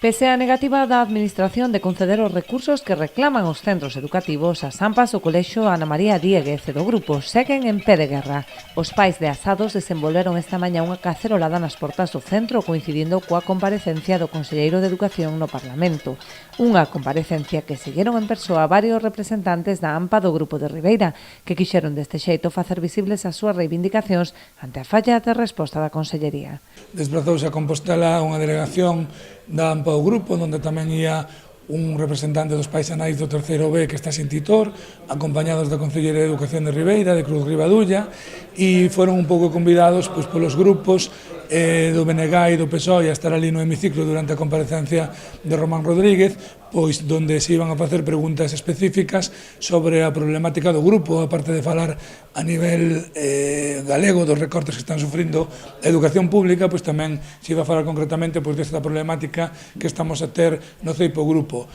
Pese á negativa da Administración de conceder os recursos que reclaman os centros educativos, as AMPAs, o Colexio Ana María Dieguez e do grupo seguen en pé de guerra. Os pais de Asados desenvolveron esta mañá unha cacerolada nas portas do centro, coincidindo coa comparecencia do Conselleiro de Educación no Parlamento. Unha comparecencia que seguiron en persoa varios representantes da AMPA do grupo de Ribeira, que quixeron deste xeito facer visibles as súas reivindicacións ante a falla de resposta da Consellería. Desplazouse a Compostela unha delegación da AMPA do grupo, onde tamén ia un representante dos pais e nais do terceiro B que está sin titor, acompañados da Conselleira de Educación de Ribeira, de Cruz Ribadulla, e foron un pouco convidados polos grupos do BNG e do PSOE a estar ali no hemiciclo durante a comparecencia de Román Rodríguez, pois donde se iban a facer preguntas específicas sobre a problemática do grupo, aparte de falar a nivel galego dos recortes que están sufrindo a educación pública, pois tamén se iba a falar concretamente desta problemática que estamos a ter no CEIPO grupo.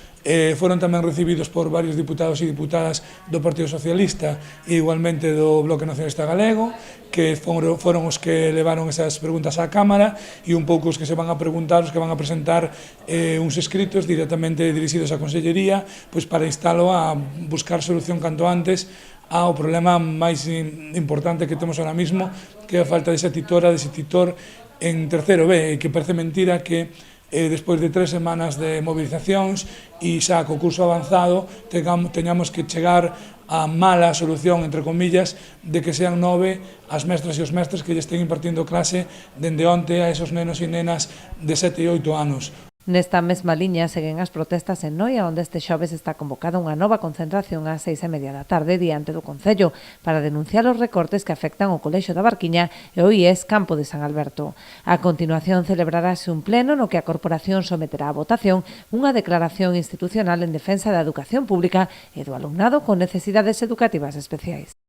Foron tamén recibidos por varios diputados e diputadas do Partido Socialista e igualmente do Bloque Nacionalista Galego, que foron os que levaron esas preguntas á Cámara e un pouco os que se van a preguntar, os que van a presentar uns escritos directamente dirixidos á Consellería, pois para instalo a buscar solución canto antes ao problema máis importante que temos ahora mismo, que é a falta desa titora, dese titor en terceiro B, e que parece mentira que despois de 3 semanas de movilizacións e xa co curso avanzado teñamos que chegar a mala solución, entre comillas, de que sean 9 as mestras e os mestres que lle estén impartindo clase dende onte a esos nenos e nenas de 7 e 8 anos. Nesta mesma liña seguen as protestas en Noia, onde este xoves está convocada unha nova concentración ás 6:30 da tarde diante do Concello para denunciar os recortes que afectan o Colexio da Barquiña e o IES Campo de San Alberto. A continuación celebrarase un pleno no que a Corporación someterá a votación unha declaración institucional en defensa da educación pública e do alumnado con necesidades educativas especiais.